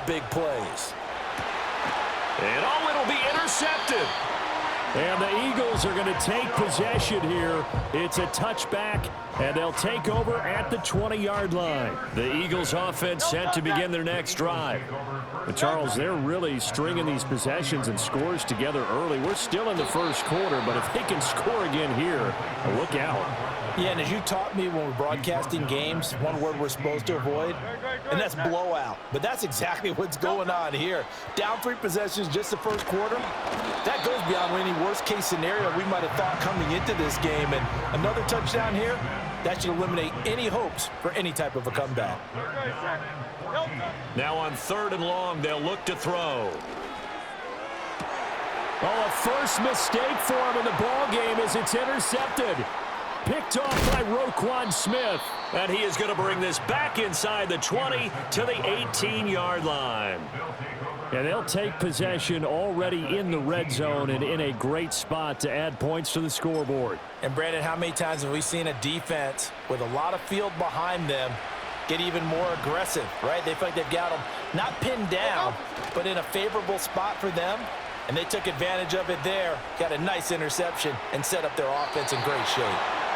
big plays. And it'll be intercepted. And the Eagles are going to take possession here. It's a touchback, and they'll take over at the 20-yard line. The Eagles offense set to begin their next drive. But Charles, they're really stringing these possessions and scores together early. We're still in the first quarter, but if they can score again here, look out. Yeah, and as you taught me when we're broadcasting games, one word we're supposed to avoid, and that's blowout. But that's exactly what's going on here. Down 3 possessions just the first quarter. That goes beyond any worst-case scenario we might have thought coming into this game. And another touchdown here, that should eliminate any hopes for any type of a comeback. Now on 3rd and long, they'll look to throw. Oh, a first mistake for him in the ball game as it's intercepted. Picked off by Roquan Smith. And he is going to bring this back inside the 20 to the 18-yard line. And they'll take possession already in the red zone and in a great spot to add points to the scoreboard. And, Brandon, how many times have we seen a defense with a lot of field behind them get even more aggressive, right? They feel like they've got them not pinned down, but in a favorable spot for them. And they took advantage of it there, got a nice interception, and set up their offense in great shape.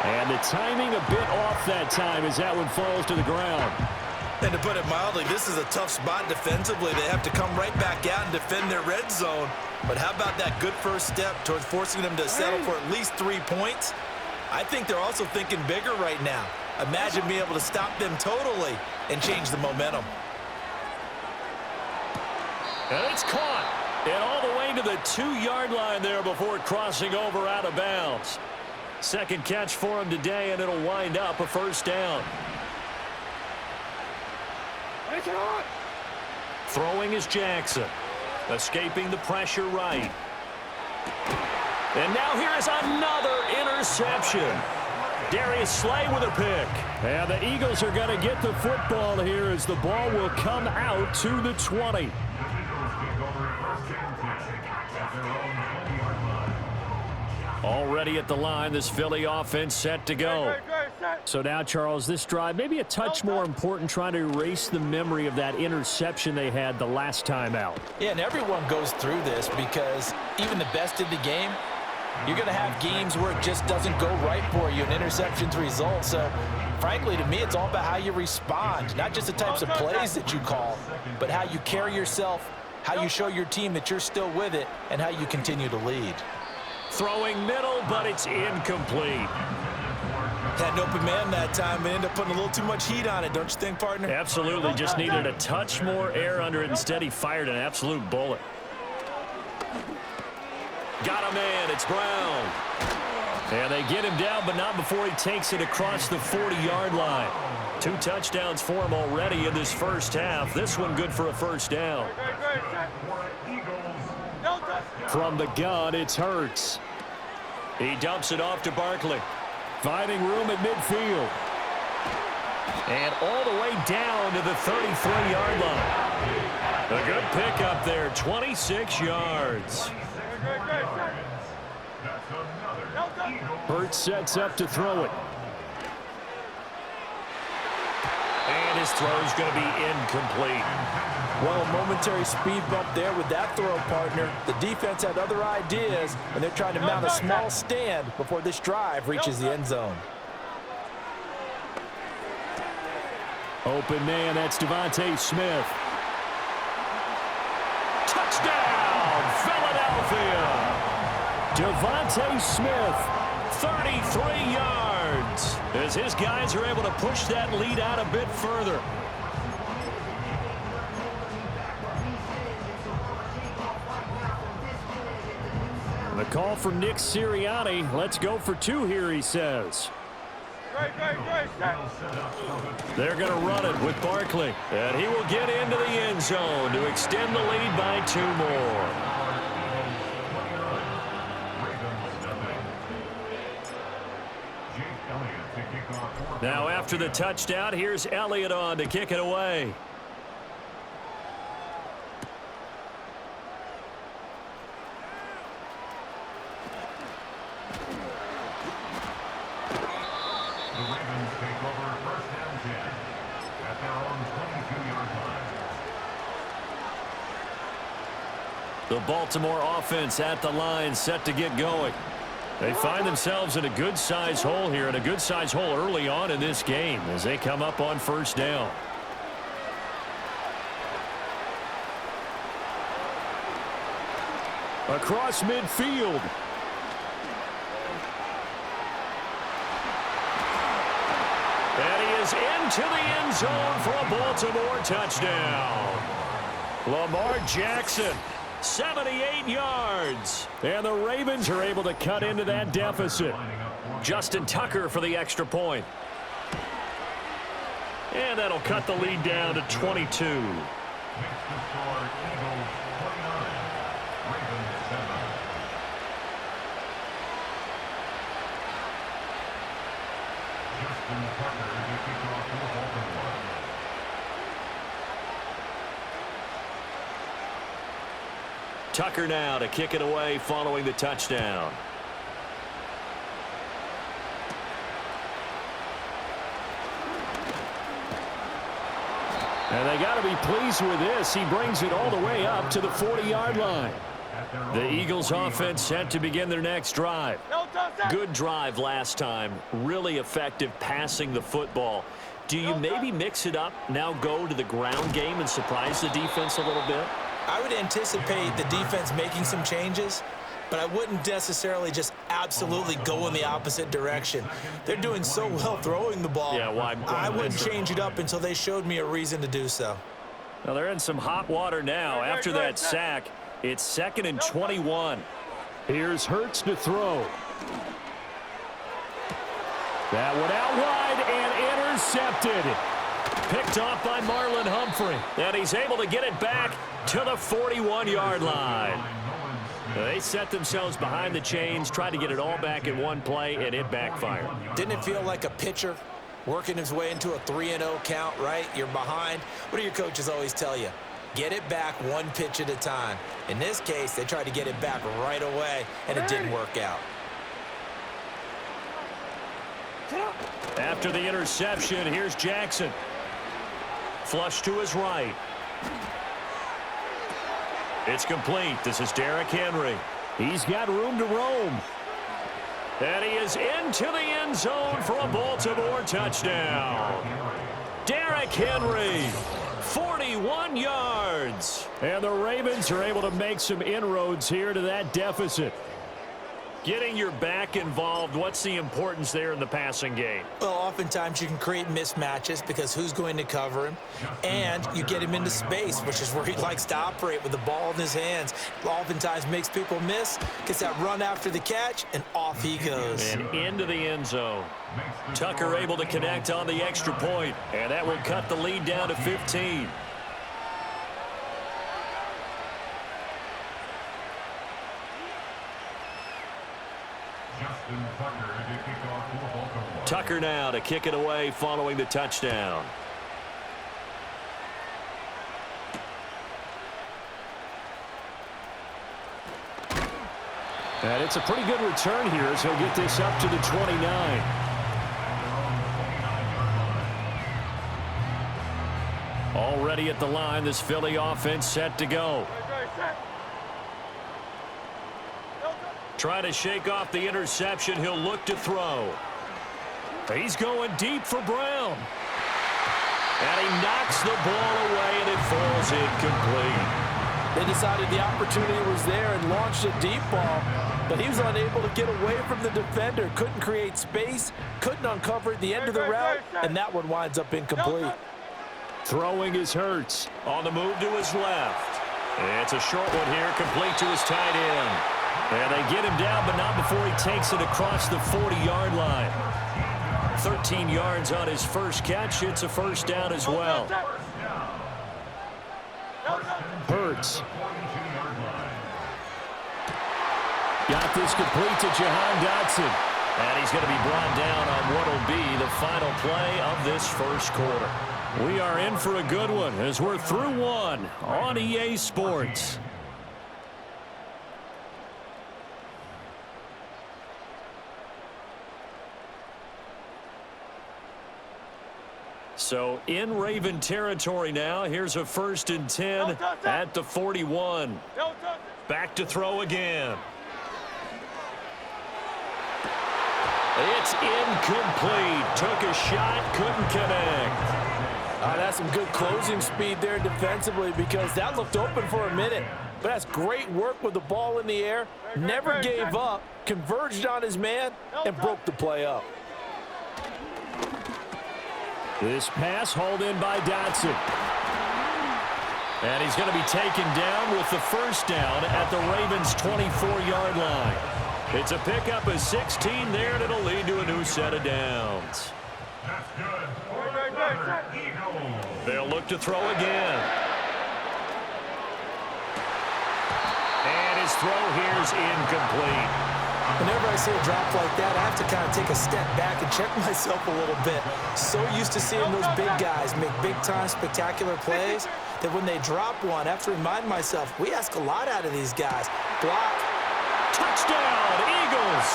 And the timing a bit off that time as that one falls to the ground. And to put it mildly, this is a tough spot defensively. They have to come right back out and defend their red zone. But how about that good first step towards forcing them to settle for at least 3 points? I think they're also thinking bigger right now. Imagine being able to stop them totally and change the momentum. And it's caught. And all the way to the 2-yard line there before crossing over out of bounds. Second catch for him today, and it'll wind up a first down. Throwing is Jackson. Escaping the pressure right. And now here is another interception. Darius Slay with a pick. And the Eagles are going to get the football here as the ball will come out to the 20. Already at the line, this Philly offense set to go. So now, Charles, this drive maybe a touch more important, trying to erase the memory of that interception they had the last time out. Yeah, and everyone goes through this because even the best in the game, you're going to have games where it just doesn't go right for you, and interceptions result. So, frankly, to me, it's all about how you respond, not just the types of plays that you call, but how you carry yourself, how you show your team that you're still with it, and how you continue to lead. Throwing middle, but it's incomplete. Had an open man that time and ended up putting a little too much heat on it, don't you think, partner? Absolutely. Just needed a touch more air under it. Instead, he fired an absolute bullet. Got a man. It's Brown. And they get him down, but not before he takes it across the 40-yard line. 2 touchdowns for him already in this first half. This one good for a first down. From the gun, it's Hurts. He dumps it off to Barkley. Finding room at midfield. And all the way down to the 33-yard line. A good pickup there, 26 yards. Hurts sets up to throw it. And his throw's going to be incomplete. Well, a momentary speed bump there with that throw, partner. The defense had other ideas, and they're trying to mount a small stand before this drive reaches the end zone. Open man, that's Devontae Smith. Touchdown, Philadelphia! Devontae Smith, 33 yards, as his guys are able to push that lead out a bit further. The call from Nick Sirianni. Let's go for 2 here, he says. They're going to run it with Barkley. And he will get into the end zone to extend the lead by 2 more. Now after the touchdown, here's Elliott on to kick it away. The Baltimore offense at the line, set to get going. They find themselves in a good-sized hole here, and a good-sized hole early on in this game as they come up on first down. Across midfield. And he is into the end zone for a Baltimore touchdown. Lamar Jackson, 78 yards. And the Ravens are able to cut into that deficit. Justin Tucker for the extra point. And that'll cut the lead down to 22. Tucker now to kick it away following the touchdown. And they got to be pleased with this. He brings it all the way up to the 40-yard line. The Eagles offense set to begin their next drive. Good drive last time. Really effective passing the football. Do you maybe mix it up, now go to the ground game and surprise the defense a little bit? I would anticipate the defense making some changes, but I wouldn't necessarily just absolutely go in the opposite direction. They're doing so well throwing the ball. Yeah, well, I wouldn't change it up until they showed me a reason to do so. Now they're in some hot water now. After that sack, it's 2nd and 21. Here's Hurts to throw. That one out wide and intercepted. Picked off by Marlon Humphrey. And he's able to get it back to the 41-yard line. They set themselves behind the chains, tried to get it all back in one play, and it backfired. Didn't it feel like a pitcher working his way into a 3-0 count, right? You're behind. What do your coaches always tell you? Get it back one pitch at a time. In this case, they tried to get it back right away, and it didn't work out. After the interception, here's Jackson. Flush to his right. It's complete. This is Derrick Henry. He's got room to roam. And he is into the end zone for a Baltimore touchdown. Derrick Henry, 41 yards. And the Ravens are able to make some inroads here to that deficit. Getting your back involved, what's the importance there in the passing game? Well, oftentimes you can create mismatches because who's going to cover him, and you get him into space, which is where he likes to operate with the ball in his hands. Oftentimes makes people miss, gets that run after the catch, and off he goes. And into the end zone. Tucker able to connect on the extra point, and that will cut the lead down to 15. Tucker now to kick it away following the touchdown. And it's a pretty good return here as he'll get this up to the 29. Already at the line, this Philly offense set to go. Trying to shake off the interception. He'll look to throw. He's going deep for Brown. And he knocks the ball away, and it falls incomplete. They decided the opportunity was there and launched a deep ball, but he was unable to get away from the defender. Couldn't create space, couldn't uncover at the end of the route, and that one winds up incomplete. Throwing is Hurts. On the move to his left. It's a short one here, complete to his tight end. And they get him down, but not before he takes it across the 40-yard line. 13 yards on his first catch. It's a first down as well. Hurts. Got this complete to Jahan Dotson. And he's going to be brought down on what will be the final play of this first quarter. We are in for a good one as we're through one on EA Sports. So in Raven territory now. Here's a 1st and 10 at the 41. Back to throw again. It's incomplete. Took a shot, couldn't connect. That's some good closing speed there defensively because that looked open for a minute. But that's great work with the ball in the air. Never gave up, converged on his man, and broke the play up. This pass hauled in by Dotson. And he's going to be taken down with the first down at the Ravens' 24-yard line. It's a pickup of 16 there, and it'll lead to a new set of downs. They'll look to throw again. And his throw here's incomplete. Whenever I see a drop like that, I have to kind of take a step back and check myself a little bit. So used to seeing those big guys make big-time spectacular plays that when they drop one, I have to remind myself, we ask a lot out of these guys. Block. Touchdown, Eagles!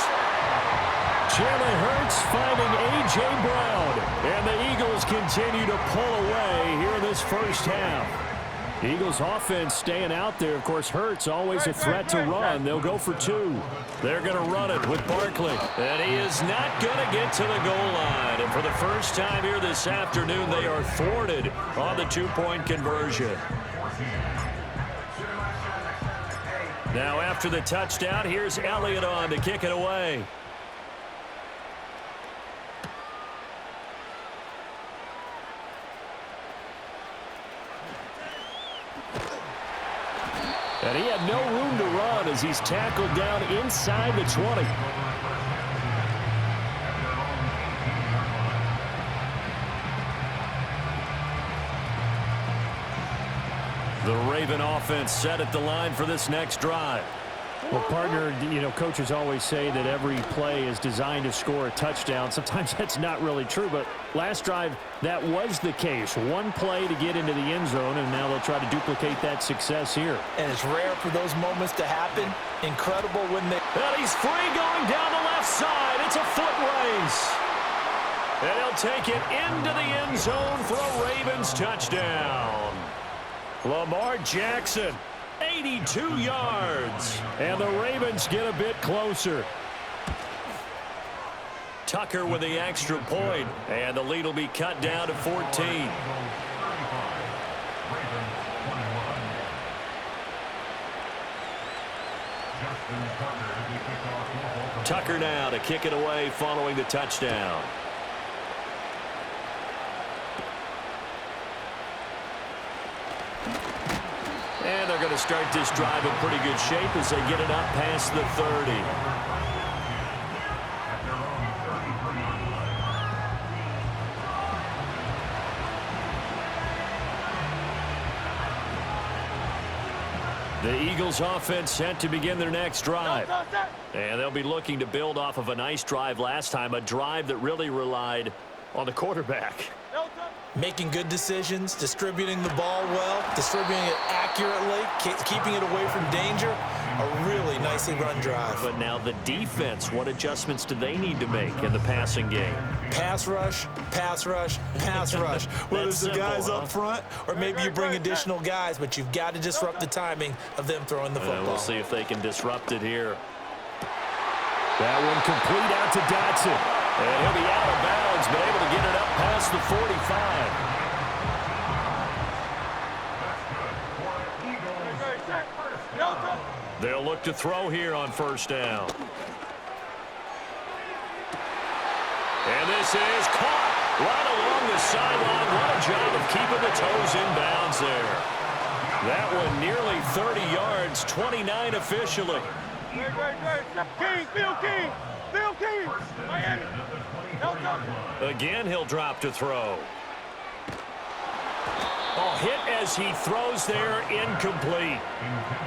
Jalen Hurts finding A.J. Brown. And the Eagles continue to pull away here in this first half. Eagles offense staying out there. Of course, Hurts always a threat to run. They'll go for two. They're going to run it with Barkley. And he is not going to get to the goal line. And for the first time here this afternoon, they are thwarted on the two-point conversion. Now after the touchdown, here's Elliott on to kick it away. And he had no room to run as he's tackled down inside the 20. The Raven offense set at the line for this next drive. Well, partner, you know, coaches always say that every play is designed to score a touchdown. Sometimes that's not really true, but last drive, that was the case. One play to get into the end zone, and now they'll try to duplicate that success here. And it's rare for those moments to happen. Incredible when they... And he's free going down the left side. It's a foot race. And he'll take it into the end zone for a Ravens touchdown. Lamar Jackson, 82 yards. And the Ravens get a bit closer. Tucker with the extra point, and the lead will be cut down to 14. Tucker now to kick it away following the touchdown. And they're going to start this drive in pretty good shape as they get it up past the 30. The Eagles offense set to begin their next drive. And they'll be looking to build off of a nice drive last time, a drive that really relied on the quarterback. Making good decisions, distributing the ball well, distributing it accurately, keeping it away from danger. A really nicely run drive. But now the defense, what adjustments do they need to make in the passing game? Pass rush, pass rush, pass rush. Whether it's the guys up front or maybe you bring additional guys, but you've got to disrupt the timing of them throwing the football. We'll see if they can disrupt it here. That one complete out to Dotson. And he'll be out of bounds, but able to get it up past the 45. They'll look to throw here on first down. And this is caught right along the sideline. What a job of keeping the toes in bounds there. That one nearly 30 yards, 29 officially. Bill King, Miami. Again, he'll drop to throw. Oh, hit as he throws there, incomplete.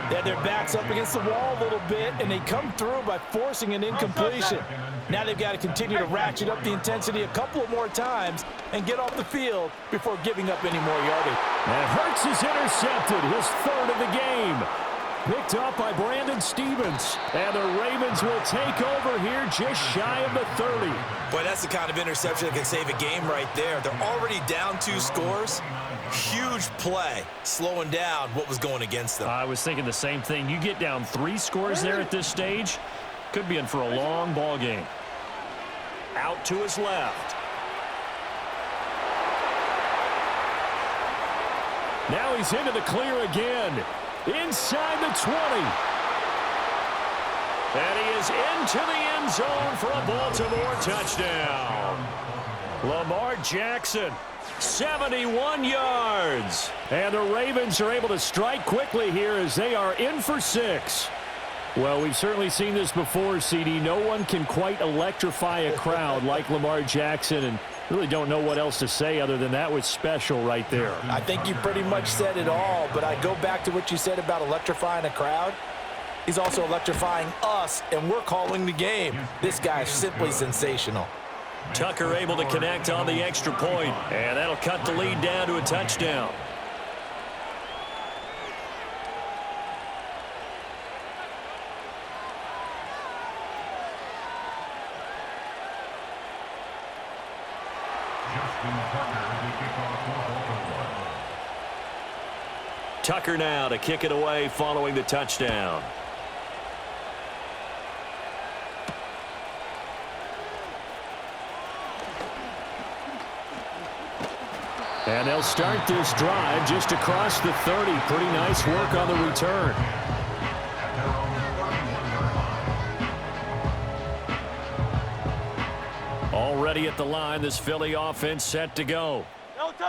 Yeah, their back's up against the wall a little bit, and they come through by forcing an incompletion. Now they've got to continue to ratchet up the intensity a couple of more times and get off the field before giving up any more yardage. And Hurts is intercepted, his third of the game. picked up by Brandon Stephens. And the Ravens will take over here just shy of the 30. Boy, that's the kind of interception that can save a game right there. They're already down 2 scores. Huge play, slowing down what was going against them. I was thinking the same thing. You get down 3 scores there at this stage, could be in for a long ball game. Out to his left. Now he's into the clear again. Inside the 20. And he is into the end zone for a Baltimore touchdown. Lamar Jackson, 71 yards. And the Ravens are able to strike quickly here as they are in for 6. Well, we've certainly seen this before, CD. No one can quite electrify a crowd like Lamar Jackson, and really don't know what else to say other than that was special right there. I think you pretty much said it all, but I go back to what you said about electrifying a crowd. He's also electrifying us, and we're calling the game. This guy's simply sensational. Tucker able to connect on the extra point, and that'll cut the lead down to a touchdown. Tucker now to kick it away following the touchdown. And they'll start this drive just across the 30. Pretty nice work on the return. Already at the line, this Philly offense set to go.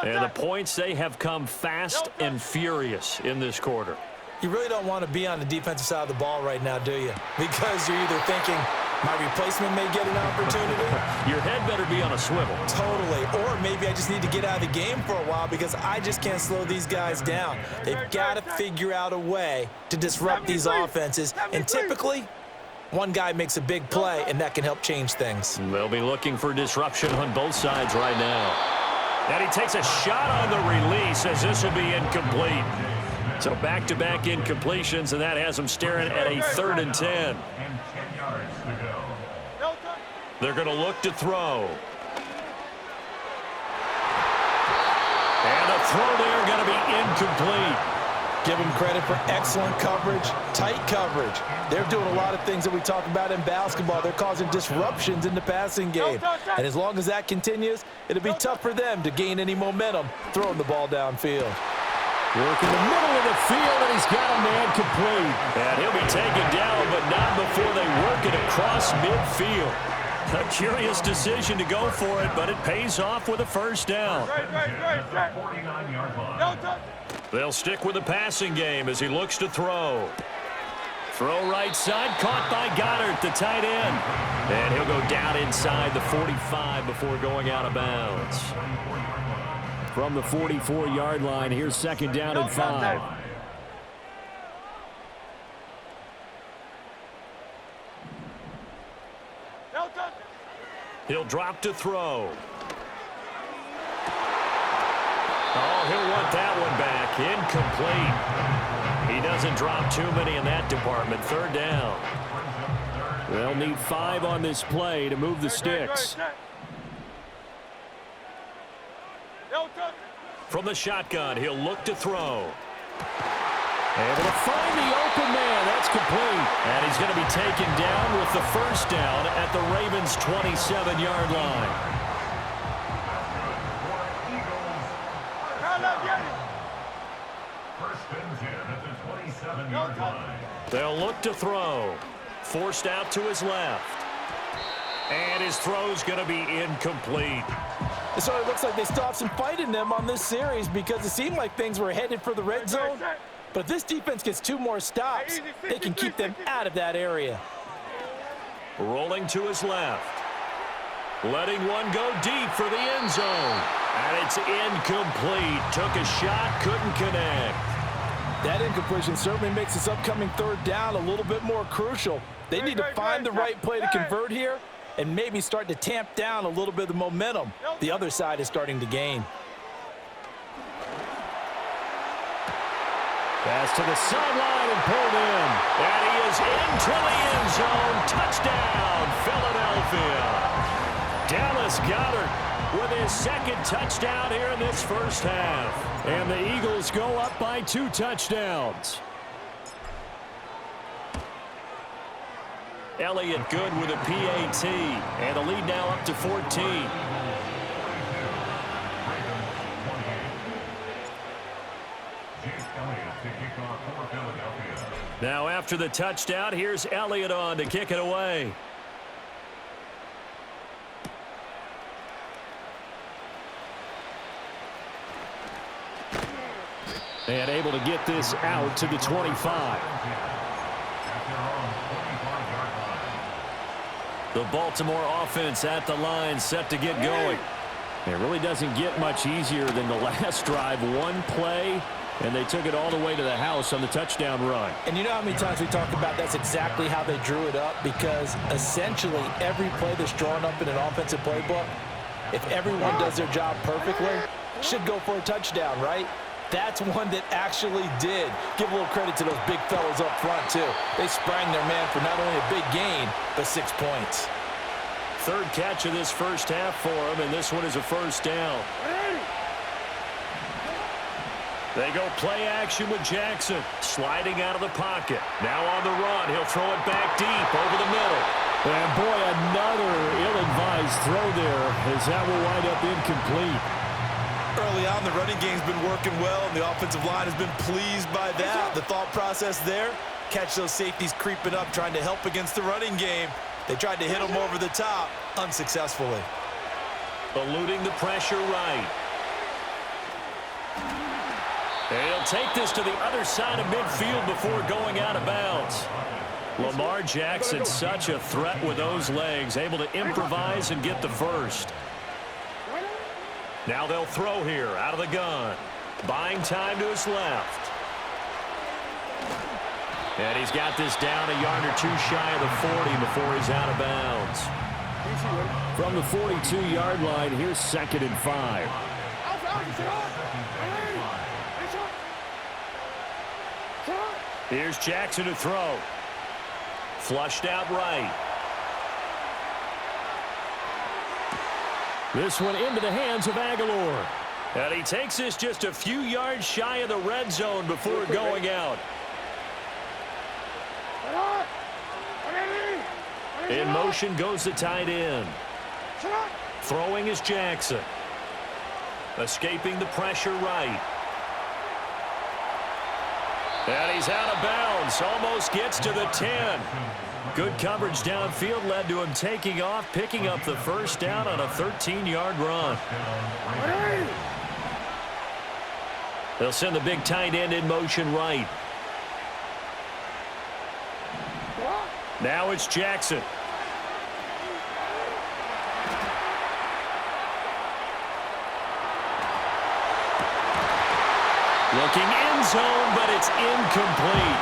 And the points, they have come fast and furious in this quarter. You really don't want to be on the defensive side of the ball right now, do you? Because you're either thinking, my replacement may get an opportunity. Your head better be on a swivel. Totally. Or maybe I just need to get out of the game for a while because I just can't slow these guys down. They've got to figure out a way to disrupt these offenses. And typically, one guy makes a big play, and that can help change things. They'll be looking for disruption on both sides right now. And he takes a shot on the release as this will be incomplete. So back-to-back incompletions, and that has him staring at a 3rd and 10. They're going to look to throw. And the throw there going to be incomplete. Give them credit for excellent coverage, tight coverage. They're doing a lot of things that we talk about in basketball. They're causing disruptions in the passing game. And as long as that continues, it'll be tough for them to gain any momentum throwing the ball downfield. Working the middle of the field, and he's got a man complete. And he'll be taken down, but not before they work it across midfield. A curious decision to go for it, but it pays off with a first down. They'll stick with the passing game as he looks to throw. Throw right side, caught by Goddard, the tight end. And he'll go down inside the 45 before going out of bounds. From the 44-yard line, here's 2nd down and 5. He'll drop to throw. Oh, he'll want that one back. Incomplete. He doesn't drop too many in that department. 3rd down. They'll need 5 on this play to move the sticks. From the shotgun, he'll look to throw. Able to find the open man. That's complete. And he's going to be taken down with the first down at the Ravens' 27-yard line. They'll look to throw. Forced out to his left. And his throw's going to be incomplete. It sort of looks like they stopped some fight in them on this series because it seemed like things were headed for the red zone. But if this defense gets 2 more stops, they can keep them out of that area. Rolling to his left. Letting one go deep for the end zone. And it's incomplete. Took a shot, couldn't connect. That incompletion certainly makes this upcoming 3rd down a little bit more crucial. They need to find the right play to convert here and maybe start to tamp down a little bit of the momentum the other side is starting to gain. Pass to the sideline and pulled in. And he is into the end zone. Touchdown, Philadelphia. Dallas Goedert with his second touchdown here in this first half. And the Eagles go up by 2 touchdowns. Elliott good with a PAT. And the lead now up to 14. Now after the touchdown, here's Elliott on to kick it away. And able to get this out to the 25. The Baltimore offense at the line, set to get going. It really doesn't get much easier than the last drive. One play, and they took it all the way to the house on the touchdown run. And you know how many times we talked about that's exactly how they drew it up? Because essentially every play that's drawn up in an offensive playbook, if everyone does their job perfectly, should go for a touchdown, right? That's one that actually did. Give a little credit to those big fellas up front, too. They sprang their man for not only a big gain, but 6 points. Third catch of this first half for him, and this one is a first down. They go play action with Jackson, sliding out of the pocket. Now on the run, he'll throw it back deep over the middle. And boy, another ill-advised throw there, as that will wind up incomplete. Early on, the running game's been working well, and the offensive line has been pleased by that. The thought process there, catch those safeties creeping up, trying to help against the running game. They tried to hit them over the top, unsuccessfully. Eluding the pressure right. And he'll take this to the other side of midfield before going out of bounds. Lamar Jackson, such a threat with those legs, able to improvise and get the first. Now they'll throw here out of the gun. Buying time to his left. And he's got this down a yard or two shy of the 40 before he's out of bounds. From the 42-yard line, here's 2nd and 5. Here's Jackson to throw. Flushed out right. This one into the hands of Aguilar. And he takes this just a few yards shy of the red zone before going out. In motion goes the tight end. Throwing is Jackson. Escaping the pressure right. And he's out of bounds. Almost gets to the 10. Good coverage downfield led to him taking off, picking up the first down on a 13-yard run. They'll send the big tight end in motion right. Now it's Jackson. Looking end zone, but it's incomplete.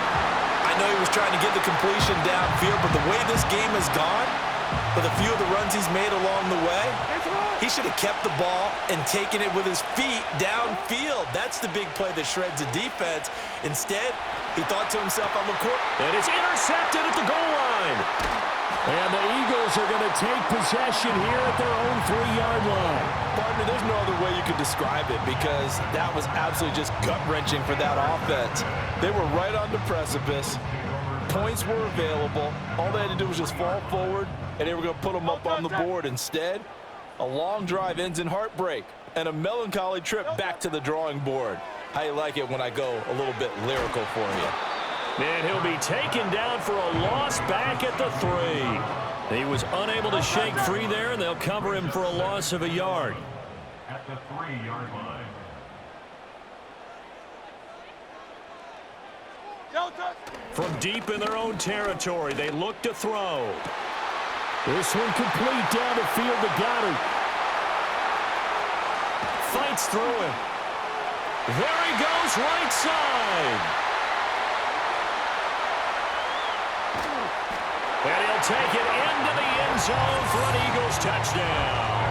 I know he was trying to get the completion downfield, but the way this game has gone, with a few of the runs he's made along the way, he should have kept the ball and taken it with his feet downfield. That's the big play that shreds the defense. Instead, he thought to himself, I'm a quarterback. And it's intercepted at the goal line. And the Eagles are going to take possession here at their own 3-yard line. Partner, there's no other way you could describe it because that was absolutely just gut-wrenching for that offense. They were right on the precipice. Points were available. All they had to do was just fall forward, and they were going to put them up on the board. Instead, a long drive ends in heartbreak and a melancholy trip back to the drawing board. How you like it when I go a little bit lyrical for you? And he'll be taken down for a loss back at the 3. He was unable to shake free there, and they'll cover him for a loss of a yard. At the 3-yard line. From deep in their own territory, they look to throw. This one complete down the field to Goedert. Fights through him. There he goes, right side. And he'll take it into the end zone for an Eagles touchdown.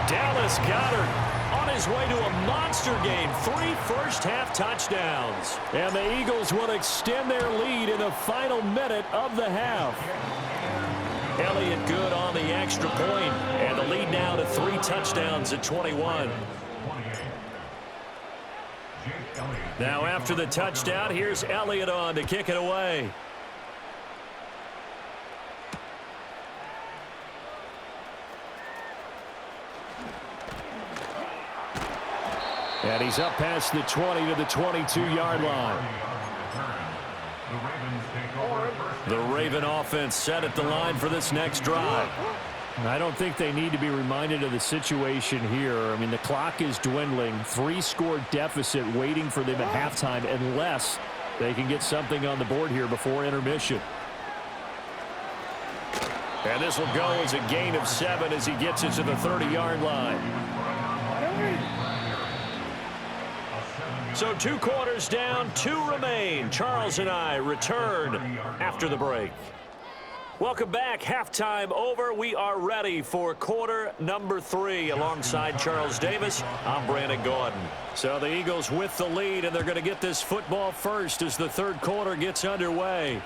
Dallas Goedert on his way to a monster game. 3 first-half touchdowns. And the Eagles will extend their lead in the final minute of the half. Elliott good on the extra point, and the lead now to 3 touchdowns at 21. Now after the touchdown, here's Elliott on to kick it away. And he's up past the 20 to the 22-yard line. The Raven offense set at the line for this next drive. I don't think they need to be reminded of the situation here. I mean, the clock is dwindling. 3-score deficit waiting for them at halftime unless they can get something on the board here before intermission. And this will go as a gain of 7 as he gets it to the 30-yard line. So 2 quarters down, 2 remain. Charles and I return after the break. Welcome back. Halftime over. We are ready for quarter number 3. Alongside Charles Davis, I'm Brandon Gaudin. So the Eagles with the lead, and they're going to get this football first as the third quarter gets underway.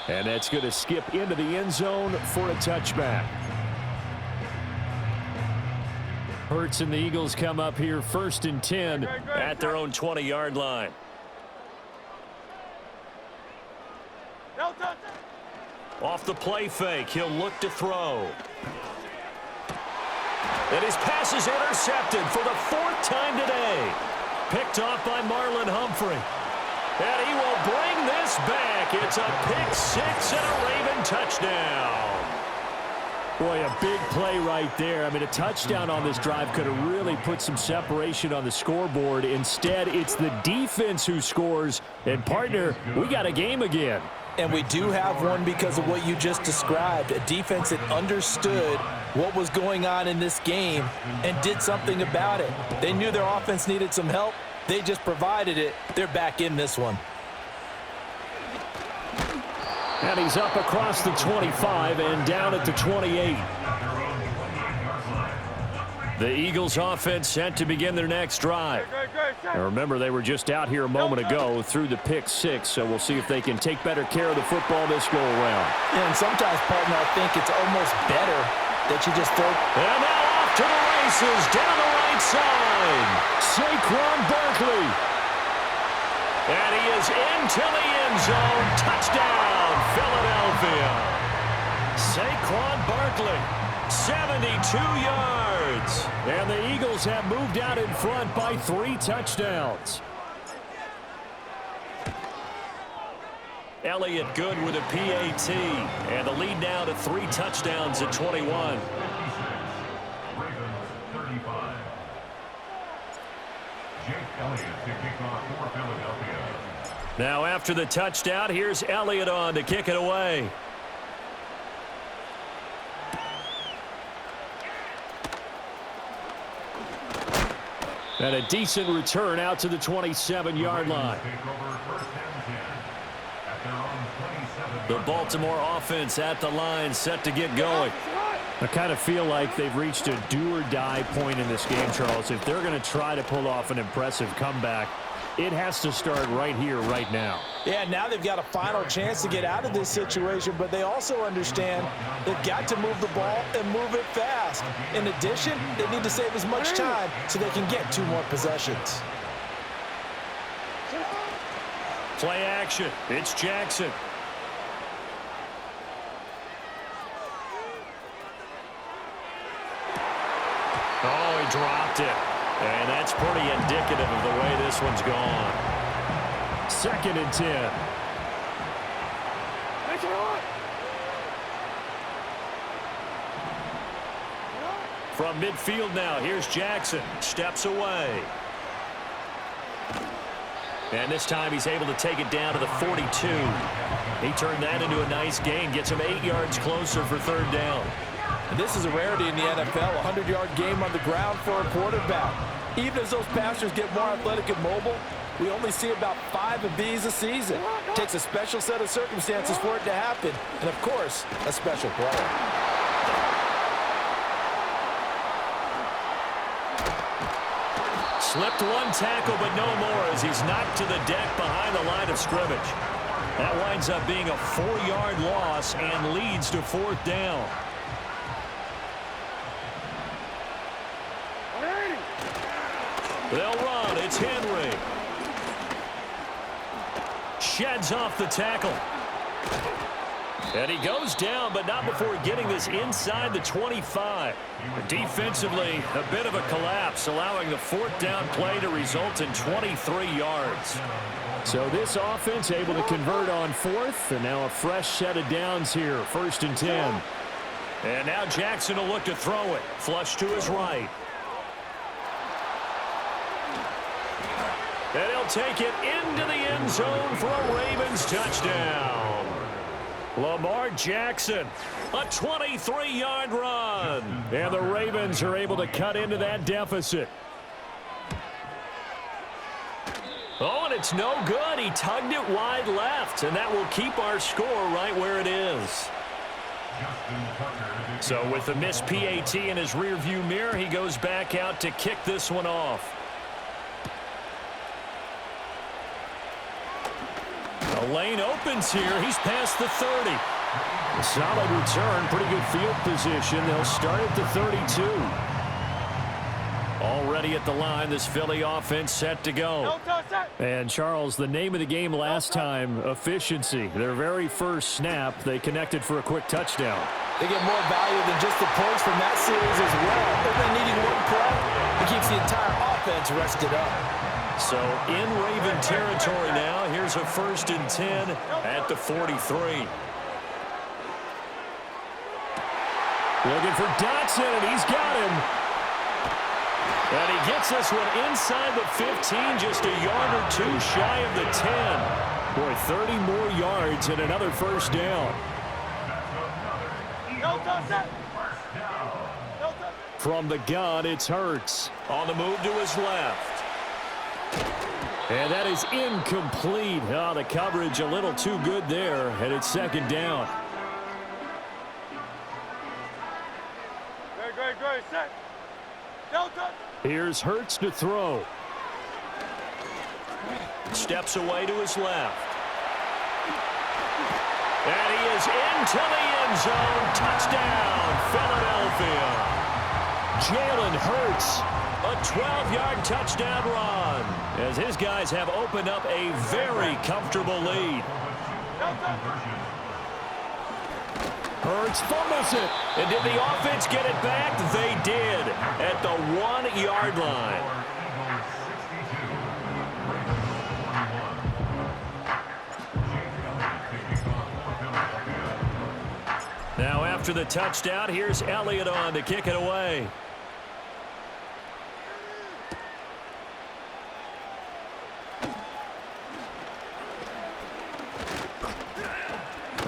And that's going to skip into the end zone for a touchback. Hurts and the Eagles come up here 1st and 10 at their own 20-yard line. Off the play fake, he'll look to throw. And his pass is intercepted for the 4th time today. Picked off by Marlon Humphrey. And he will bring this back. It's a pick 6 and a Raven touchdown. Boy, a big play right there. I mean, a touchdown on this drive could have really put some separation on the scoreboard. Instead, it's the defense who scores. And, partner, we got a game again. And we do have one because of what you just described. A defense that understood what was going on in this game and did something about it. They knew their offense needed some help. They just provided it. They're back in this one. And he's up across the 25 and down at the 28. The Eagles offense set to begin their next drive. Now remember, they were just out here a moment ago through the pick 6, so we'll see if they can take better care of the football this go-around. Yeah, and sometimes, partner, I think it's almost better that you just throw. And now off to the races down the right side. Saquon Barkley. And he is into the end zone. Touchdown, Philadelphia. Saquon Barkley, 72 yards. And the Eagles have moved out in front by 3 touchdowns. Elliott good with a PAT. And the lead now to 3 touchdowns at 21. Now after the touchdown, here's Elliott on to kick it away. And a decent return out to the 27-yard line. The Baltimore offense at the line, set to get going. I kind of feel like they've reached a do-or-die point in this game, Charles. If they're going to try to pull off an impressive comeback, it has to start right here, right now. Yeah, now they've got a final chance to get out of this situation, but they also understand they've got to move the ball and move it fast. In addition, they need to save as much time so they can get 2 more possessions. Play action. It's Jackson. Oh, he dropped it. And that's pretty indicative of the way this one's gone. 2nd and 10. From midfield now, here's Jackson. Steps away. And this time he's able to take it down to the 42. He turned that into a nice gain. Gets him 8 yards closer for 3rd down. And this is a rarity in the NFL, a 100-yard game on the ground for a quarterback. Even as those passers get more athletic and mobile, we only see about 5 of these a season. It takes a special set of circumstances for it to happen, and, of course, a special player. Slipped one tackle, but no more as he's knocked to the deck behind the line of scrimmage. That winds up being a 4-yard loss and leads to 4th down. They'll run. It's Henry. Sheds off the tackle. And he goes down, but not before getting this inside the 25. Defensively, a bit of a collapse, allowing the 4th down play to result in 23 yards. So this offense able to convert on 4th, and now a fresh set of downs here, 1st and 10. And now Jackson will look to throw it. Flush to his right. And he'll take it into the end zone for a Ravens touchdown. Lamar Jackson, a 23-yard run. And the Ravens are able to cut into that deficit. Oh, and it's no good. He tugged it wide left, and that will keep our score right where it is. So with the missed PAT in his rearview mirror, he goes back out to kick this one off. The lane opens here. He's past the 30. A solid return, pretty good field position. They'll start at the 32. Already at the line, this Philly offense set to go. And, Charles, the name of the game last time, efficiency. Their very first snap, they connected for a quick touchdown. They get more value than just the points from that series as well. If they're needing one play, it keeps the entire offense rested up. So in Raven territory now. Here's a 1st and 10 at the 43. Looking for Dotson, and he's got him. And he gets this one inside the 15, just a yard or two shy of the 10. Boy, 30 more yards and another 1st down. From the gun, it's Hurts. On the move to his left. And that is incomplete. Oh, the coverage a little too good there, and it's 2nd down. Great, set. Delta. Here's Hurts to throw. Steps away to his left. And he is into the end zone. Touchdown, Philadelphia. Jalen Hurts. A 12-yard touchdown run as his guys have opened up a very comfortable lead. Hurts fumbles it. And did the offense get it back? They did at the 1-yard line. Now after the touchdown, here's Elliott on to kick it away.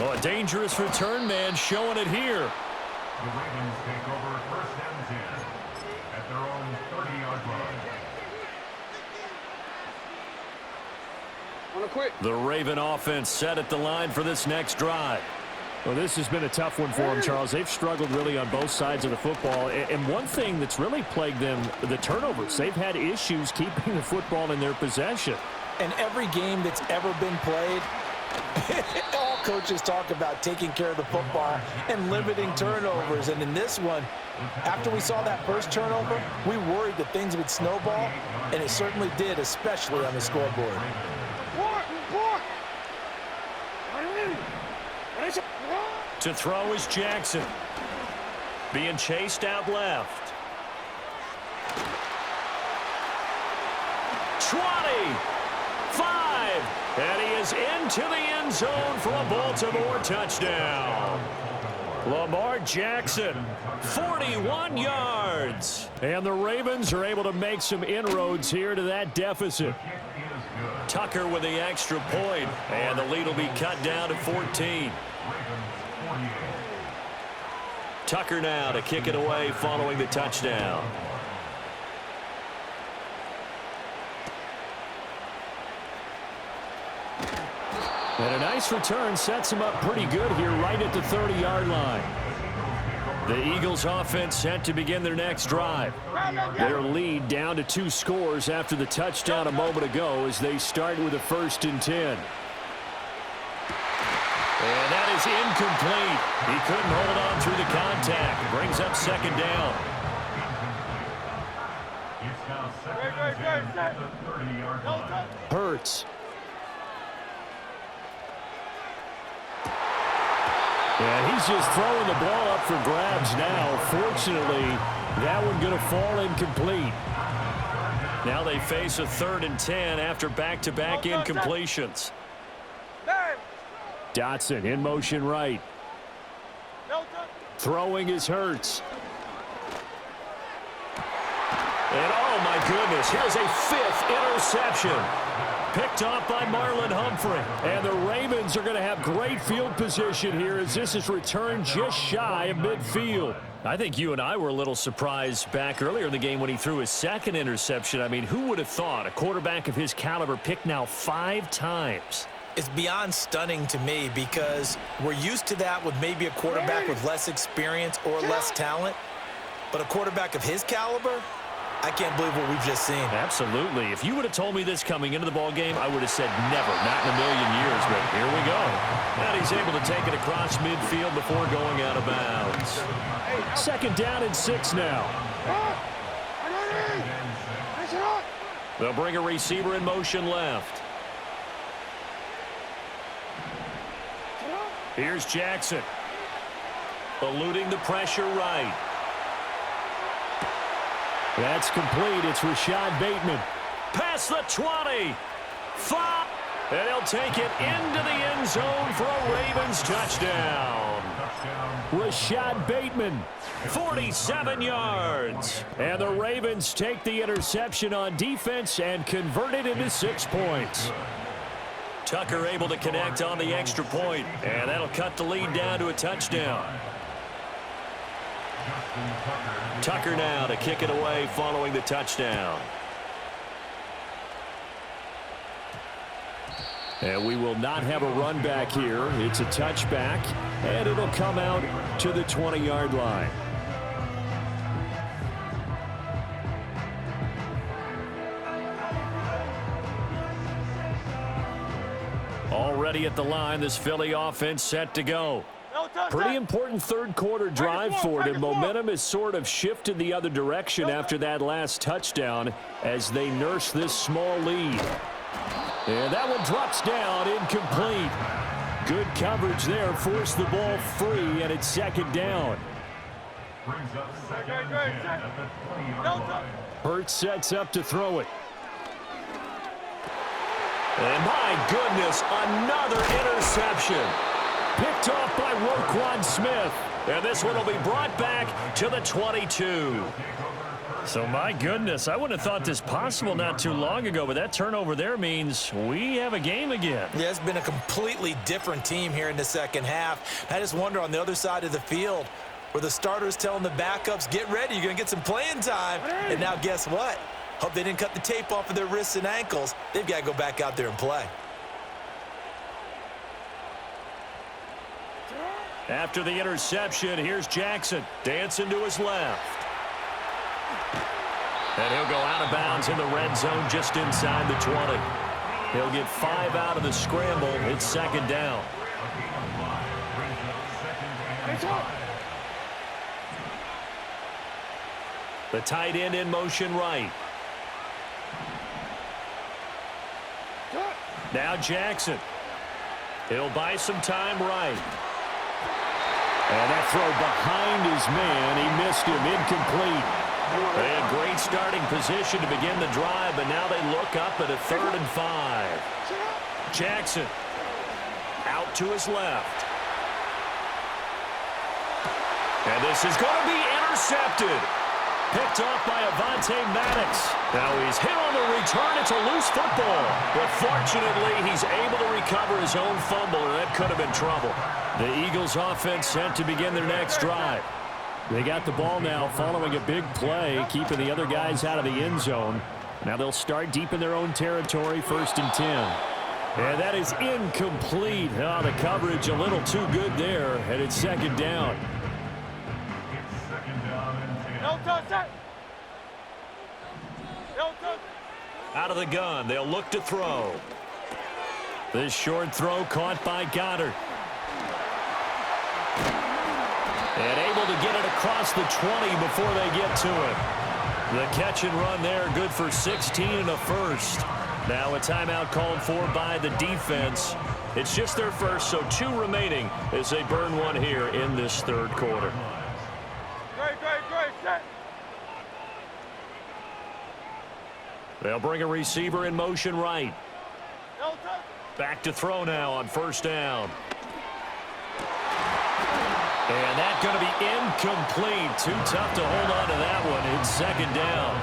Oh, a dangerous return man showing it here. The Ravens take over 1st and 10 at their own 30-yard line. The Raven offense set at the line for this next drive. Well, this has been a tough one for them, Charles. They've struggled really on both sides of the football. And one thing that's really plagued them, the turnovers. They've had issues keeping the football in their possession. In every game that's ever been played, all coaches talk about taking care of the football and limiting turnovers. And in this one, after we saw that first turnover, we worried that things would snowball, and it certainly did, especially on the scoreboard. To throw is Jackson. Being chased out left. 20. 5. And he is into the end zone for a Baltimore touchdown. Lamar Jackson, 41 yards. And the Ravens are able to make some inroads here to that deficit. Tucker with the extra point, and the lead will be cut down to 14. Tucker now to kick it away following the touchdown. And a nice return sets him up pretty good here right at the 30-yard line. The Eagles offense set to begin their next drive. Their lead down to 2 scores after the touchdown a moment ago as they start with a 1st and 10. And that is incomplete. He couldn't hold on through the contact. Brings up 2nd down. It's now 2nd and 10 at the 30-yard line. Hurts. And he's just throwing the ball up for grabs now. Fortunately, that one going to fall incomplete. Now they face a 3rd and 10 after back-to-back incompletions. Dotson in motion right. Throwing is Hurts. And oh my goodness, here's a 5th interception. Picked off by Marlon Humphrey. And the Ravens are going to have great field position here as this is returned just shy of midfield. I think you and I were a little surprised back earlier in the game when he threw his 2nd interception. I mean, who would have thought a quarterback of his caliber picked now 5 times? It's beyond stunning to me because we're used to that with maybe a quarterback with less experience or less talent. But a quarterback of his caliber, I can't believe what we've just seen. Absolutely. If you would have told me this coming into the ball game, I would have said never, not in a million years. But here we go. And he's able to take it across midfield before going out of bounds. 2nd down and 6 now. They'll bring a receiver in motion left. Here's Jackson. Eluding the pressure right. That's complete. It's Rashad Bateman. Past the 20. 5. And he'll take it into the end zone for a Ravens touchdown. Rashad Bateman. 47 yards. And the Ravens take the interception on defense and convert it into 6 points. Tucker able to connect on the extra point, and that'll cut the lead down to a touchdown. Tucker now to kick it away following the touchdown. And we will not have a run back here. It's a touchback, and it'll come out to the 20-yard line. Already at the line, this Philly offense set to go. Pretty important 3rd quarter drive for them. Momentum has sort of shifted the other direction after that last touchdown as they nurse this small lead. And that one drops down, incomplete. Good coverage there, forced the ball free, and it's 2nd down. Brings up 2nd and 10 at the 20-yard line. Hurts sets up to throw it. And my goodness, another interception. Picked off by Roquan Smith. And this one will be brought back to the 22. So, my goodness, I wouldn't have thought this possible not too long ago, but that turnover there means we have a game again. Yeah, it's been a completely different team here in the 2nd half. I just wonder on the other side of the field where the starters telling the backups, get ready, you're going to get some playing time. And now guess what? Hope they didn't cut the tape off of their wrists and ankles. They've got to go back out there and play. After the interception, here's Jackson dancing to his left. And he'll go out of bounds in the red zone just inside the 20. He'll get 5 out of the scramble. It's 2nd down. The tight end in motion right. Now Jackson. He'll buy some time right. And that throw behind his man, he missed him, incomplete. They had great starting position to begin the drive, but now they look up at a 3rd and 5. Jackson out to his left. And this is going to be intercepted. Picked off by Avonte Maddox. Now he's hit on the return. It's a loose football. But fortunately, he's able to recover his own fumble, and that could have been trouble. The Eagles offense set to begin their next drive. They got the ball now following a big play, keeping the other guys out of the end zone. Now they'll start deep in their own territory, 1st and 10. And that is incomplete. Oh, the coverage a little too good there, and it's 2nd down. Out of the gun, they'll look to throw. This short throw caught by Goddard. And able to get it across the 20 before they get to it. The catch and run there, good for 16 and a first. Now a timeout called for by the defense. It's just their first, so 2 remaining as they burn one here in this third quarter. Great, set. They'll bring a receiver in motion right. No touch. Back to throw now on first down. And that's going to be incomplete. Too tough to hold on to that one. It's second down.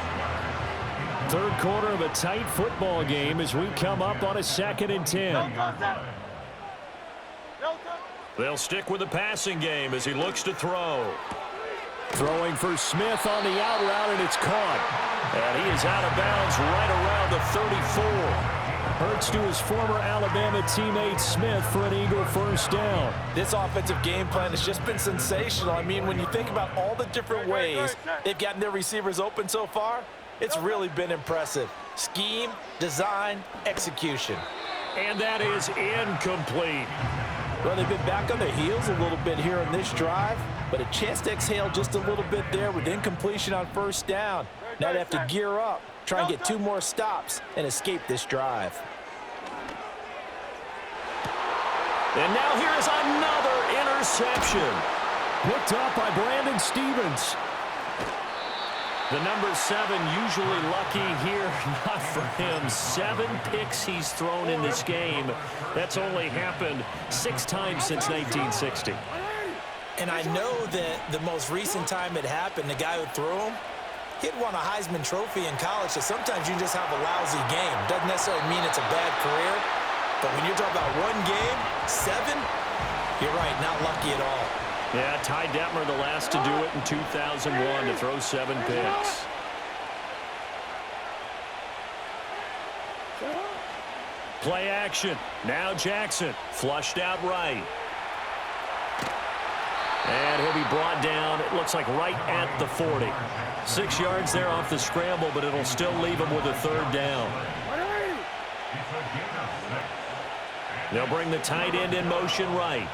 Third quarter of a tight football game as we come up on a 2nd and 10. No touch. No touch. They'll stick with the passing game as he looks to throw. Throwing for Smith on the out route, and it's caught. And he is out of bounds right around the 34. Hurts to his former Alabama teammate Smith for an Eagle first down. This offensive game plan has just been sensational. I mean, when you think about all the different ways they've gotten their receivers open so far, it's really been impressive. Scheme, design, execution. And that is incomplete. Well, they've been back on their heels a little bit here in this drive, but a chance to exhale just a little bit there with incompletion on first down. Now they have to gear up, try and get 2 more stops, and escape this drive. And now here is another interception. Picked up by Brandon Stephens. The number 7 usually lucky here. Not for him. 7 picks he's thrown in this game. That's only happened 6 times since 1960. And I know that the most recent time it happened, the guy who threw him, he'd won a Heisman Trophy in college, so sometimes you just have a lousy game. Doesn't necessarily mean it's a bad career, but when you're talking about 1 game, 7, you're right, not lucky at all. Yeah, Ty Detmer the last to do it in 2001 to throw 7 picks. Play action. Now Jackson flushed out right. And he'll be brought down, it looks like right at the 40. 6 yards there off the scramble, but it'll still leave him with a 3rd down. They'll bring the tight end in motion right.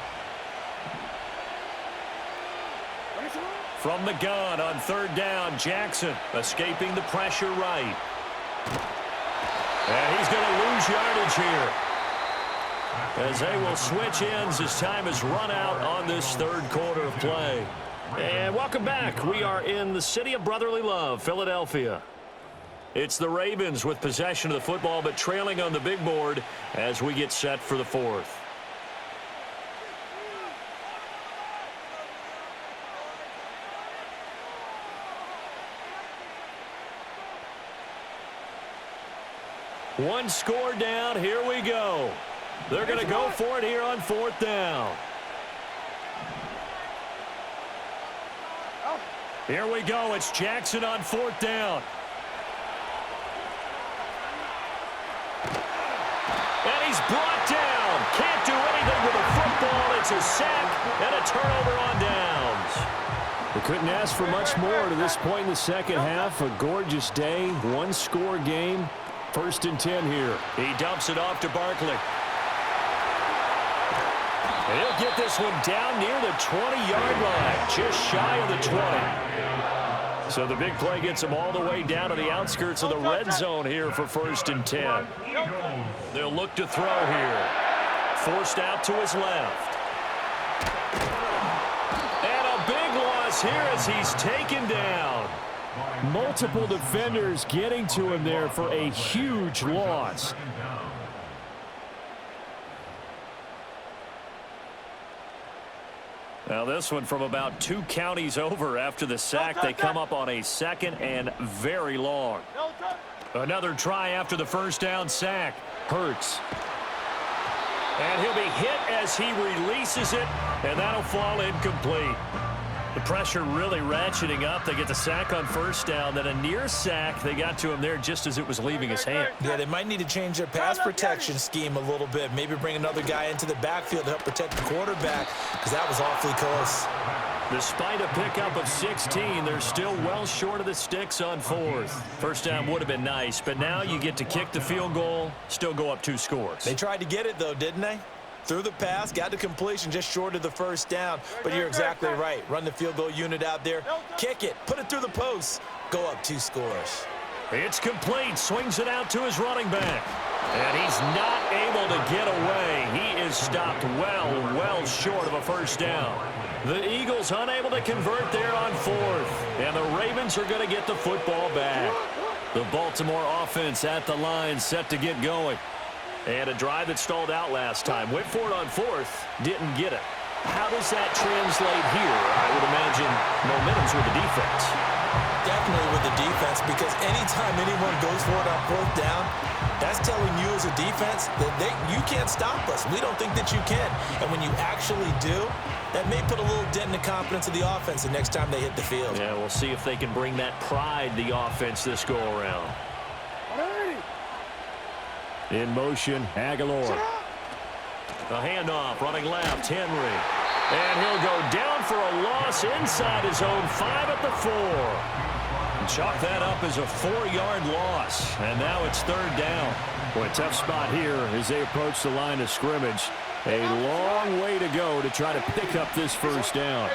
From the gun on 3rd down, Jackson escaping the pressure right. And he's going to lose yardage here, as they will switch ends as time has run out on this 3rd quarter of play. And welcome back. We are in the city of brotherly love, Philadelphia. It's the Ravens with possession of the football, but trailing on the big board as we get set for the 4th. One score down. Here we go. They're going to go for it here on 4th down. Here we go. It's Jackson on 4th down. And he's brought down. Can't do anything with the football. It's a sack and a turnover on downs. We couldn't ask for much more to this point in the second half. A gorgeous day, 1-score game. 1st and 10 here. He dumps it off to Barkley. And he'll get this one down near the 20-yard line, just shy of the 20. So the big play gets him all the way down to the outskirts of the red zone here for 1st and 10. They'll look to throw here. Forced out to his left. And a big loss here as he's taken down. Multiple defenders getting to him there for a huge loss. Now this one from about 2 counties over after the sack. They come up on a 2nd and very long. Another try after the 1st down sack. Hurts. And he'll be hit as he releases it, and that'll fall incomplete. The pressure really ratcheting up. They get the sack on 1st down, then a near sack. They got to him there just as it was leaving his hand. Yeah, they might need to change their pass protection scheme a little bit. Maybe bring another guy into the backfield to help protect the quarterback, because that was awfully close. Despite a pickup of 16, they're still well short of the sticks on fourth. First down would have been nice, but now you get to kick the field goal, still go up 2 scores. They tried to get it, though, didn't they? Threw the pass, got the completion just short of the first down. But you're exactly right. Run the field goal unit out there. Kick it. Put it through the post. Go up 2 scores. It's complete. Swings it out to his running back. And he's not able to get away. He is stopped well short of a first down. The Eagles unable to convert there on fourth. And the Ravens are going to get the football back. The Baltimore offense at the line set to get going. And a drive that stalled out last time. Went for it on fourth. Didn't get it. How does that translate here? I would imagine momentum's with the defense. Definitely with the defense, because anytime anyone goes for it on fourth down, that's telling you as a defense that you can't stop us. We don't think that you can. And when you actually do, that may put a little dent in the confidence of the offense the next time they hit the field. Yeah, we'll see if they can bring that pride, the offense, this go-around. In motion, Aguilar. A handoff, running left, Henry. And he'll go down for a loss inside his own 5 at the 4. And chalk that up as a 4-yard loss. And now it's 3rd down. Boy, tough spot here as they approach the line of scrimmage. A long way to go to try to pick up this first down.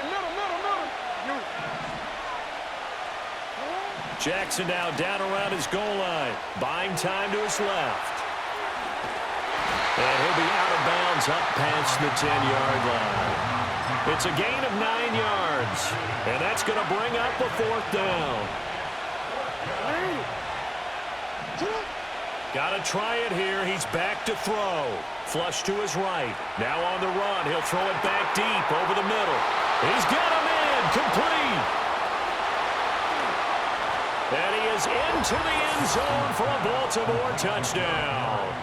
Jackson now down around his goal line. Buying time to his left. And he'll be out of bounds up past the 10-yard line. It's a gain of 9 yards. And that's going to bring up a 4th down. Got to try it here. He's back to throw. Flush to his right. Now on the run. He'll throw it back deep over the middle. He's got him in. Complete. And he is into the end zone for a Baltimore touchdown.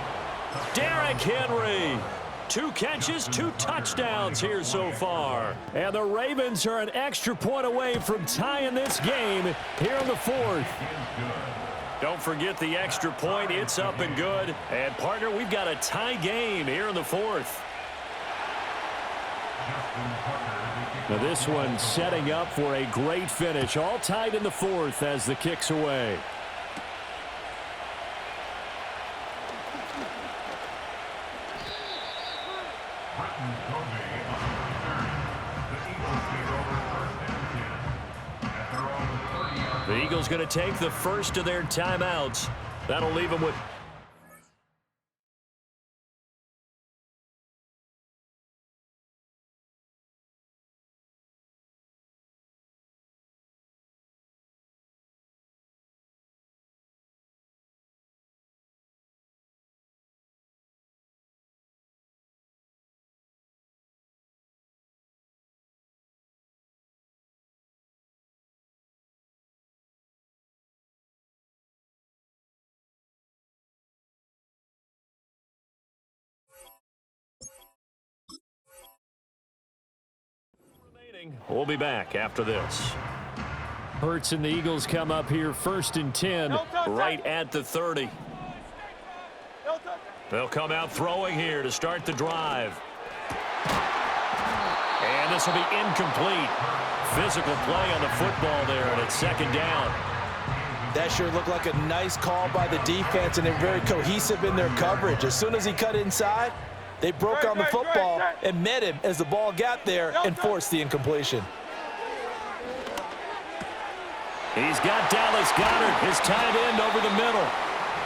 Derrick Henry. 2 catches, 2 touchdowns here so far. And the Ravens are an extra point away from tying this game here in the 4th. Don't forget the extra point. It's up and good. And, partner, we've got a tie game here in the 4th. Now this one setting up for a great finish. All tied in the 4th as the kick's away. The Eagles going to take the first of their timeouts. That'll leave them with... We'll be back after this. Hurts and the Eagles come up here 1st and 10. Right at the 30. They'll come out throwing here to start the drive. And this will be incomplete. Physical play on the football there, and it's 2nd down. That sure looked like a nice call by the defense, and they're very cohesive in their coverage. As soon as he cut inside, they broke on the football and met him as the ball got there and forced the incompletion. He's got Dallas Goedert, his tight end, over the middle.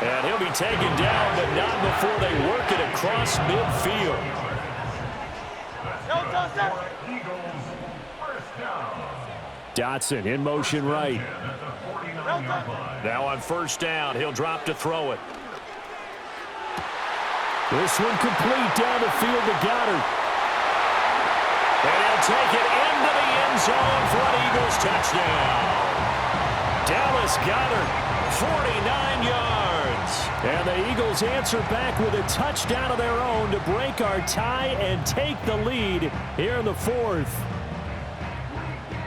And he'll be taken down, but not before they work it across midfield. Dotson in motion right. Now on 1st down, he'll drop to throw it. This one complete down the field to Goedert. And he'll take it into the end zone for an Eagles touchdown. Dallas Goedert, 49 yards. And the Eagles answer back with a touchdown of their own to break our tie and take the lead here in the 4th.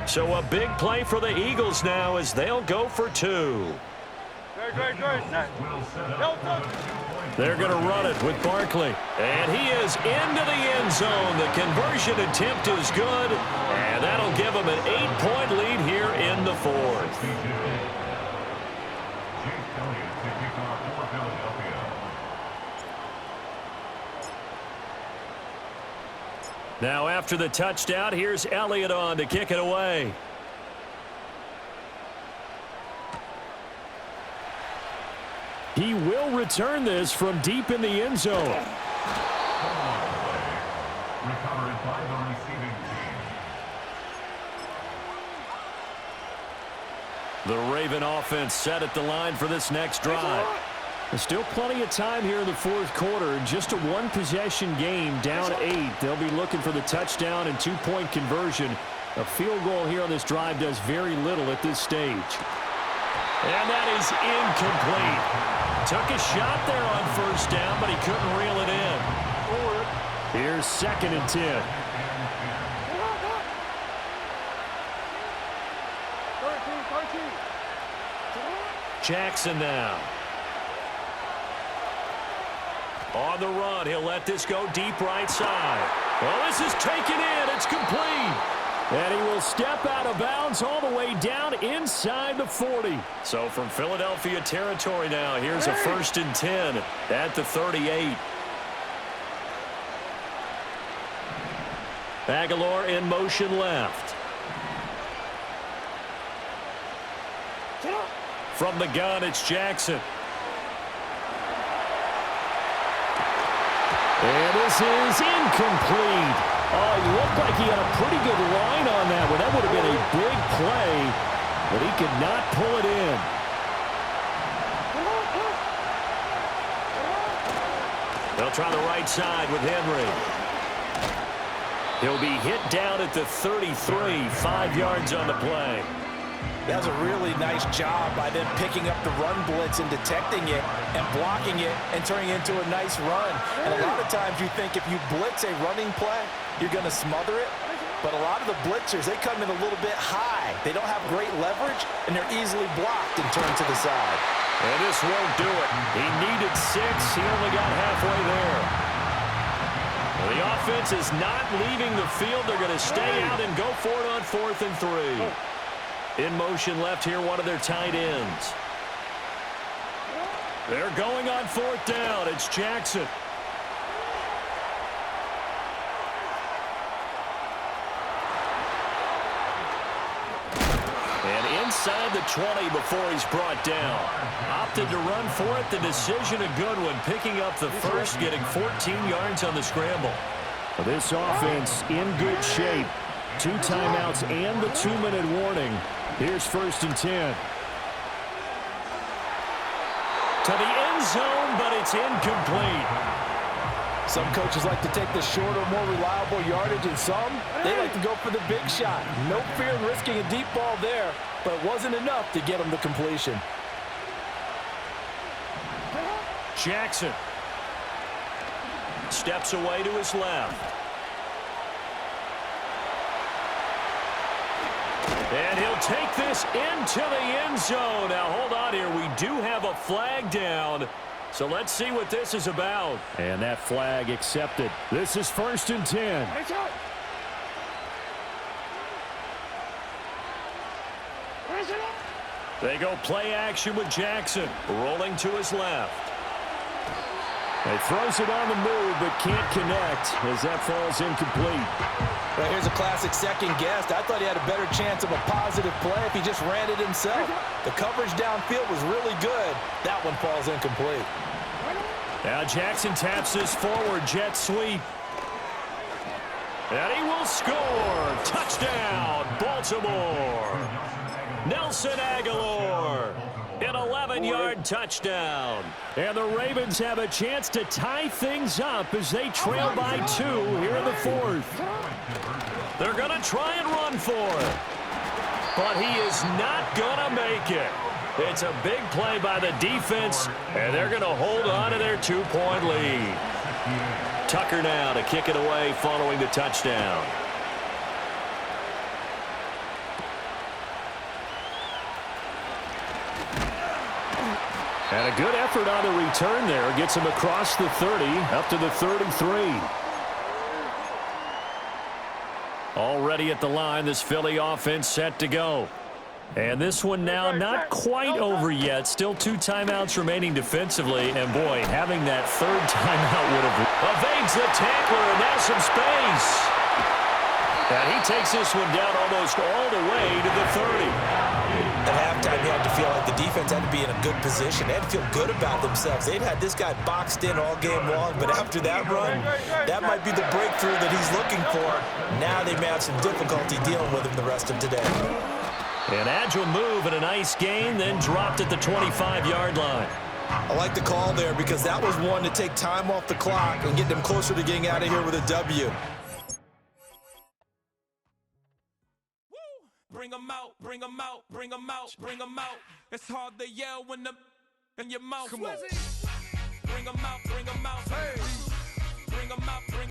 So a big play for the Eagles now as they'll go for 2. Great. Set. They're going to run it with Barkley. And he is into the end zone. The conversion attempt is good. And that'll give him an 8-point lead here in the fourth. Jake Elliott to kick off for Philadelphia. Now after the touchdown, here's Elliott on to kick it away. He will return this from deep in the end zone. Recovered by the receiving team. The Raven offense set at the line for this next drive. There's still plenty of time here in the fourth quarter. Just a one-possession game, down 8. They'll be looking for the touchdown and 2-point conversion. A field goal here on this drive does very little at this stage. And that is incomplete. Took a shot there on first down, but he couldn't reel it in. Here's 2nd and 10. 13. Jackson now. On the run, he'll let this go deep right side. Well, this is taken in. It's complete. And he will step out of bounds all the way down inside the 40. So from Philadelphia territory now, here's a 1st and 10 at the 38. Aguilar in motion left. From the gun, it's Jackson. And this is incomplete. Oh, he looked like he had a pretty good line on that one. That would have been a big play, but he could not pull it in. They'll try the right side with Henry. He'll be hit down at the 33, 5 yards on the play. That was a really nice job by them picking up the run blitz and detecting it and blocking it and turning it into a nice run. And a lot of times you think if you blitz a running play, you're going to smother it. But a lot of the blitzers, they come in a little bit high. They don't have great leverage, and they're easily blocked and turned to the side. And this won't do it. He needed 6. He only got halfway there. Well, the offense is not leaving the field. They're going to stay out and go for it on 4th and 3. In motion left here, one of their tight ends. They're going on 4th down. It's Jackson. And inside the 20 before he's brought down. Opted to run for it. The decision a good one. Picking up the first, getting 14 yards on the scramble. This offense in good shape. 2 timeouts and the 2-minute warning. Here's 1st and 10. To the end zone, but it's incomplete. Some coaches like to take the shorter, more reliable yardage, and some, they like to go for the big shot. No fear in risking a deep ball there, but it wasn't enough to get them the completion. Jackson steps away to his left. And he'll take this into the end zone. Now, hold on here. We do have a flag down. So let's see what this is about. And that flag accepted. This is 1st and 10. They go play action with Jackson. Rolling to his left. He throws it on the move, but can't connect as that falls incomplete. Well, here's a classic second guess. I thought he had a better chance of a positive play if he just ran it himself. The coverage downfield was really good. That one falls incomplete. Now Jackson taps this forward jet sweep. And he will score. Touchdown, Baltimore. Nelson Aguilar. An 11-yard touchdown. And the Ravens have a chance to tie things up as they trail by 2 here in the 4th. They're going to try and run for it. But he is not going to make it. It's a big play by the defense, and they're going to hold on to their 2-point lead. Tucker now to kick it away following the touchdown. And a good effort on the return there. Gets him across the 30, up to the 33. Already at the line, this Philly offense set to go. And this one now not quite over yet. Still 2 timeouts remaining defensively. And, boy, having that 3rd timeout would have evades the tackler, and now some space. And he takes this one down almost all the way to the 30. At halftime, you had to feel like the defense had to be in a good position. They had to feel good about themselves. They'd had this guy boxed in all game long, but after that run, that might be the breakthrough that he's looking for. Now they may have some difficulty dealing with him the rest of today. An agile move and a nice gain, then dropped at the 25-yard line. I like the call there because that was one to take time off the clock and get them closer to getting out of here with a W. Bring them out, bring them out, bring them out, bring them out. It's hard to yell when the in your mouth. Come on. Bring them out, bring them out. Hey. Bring them out, bring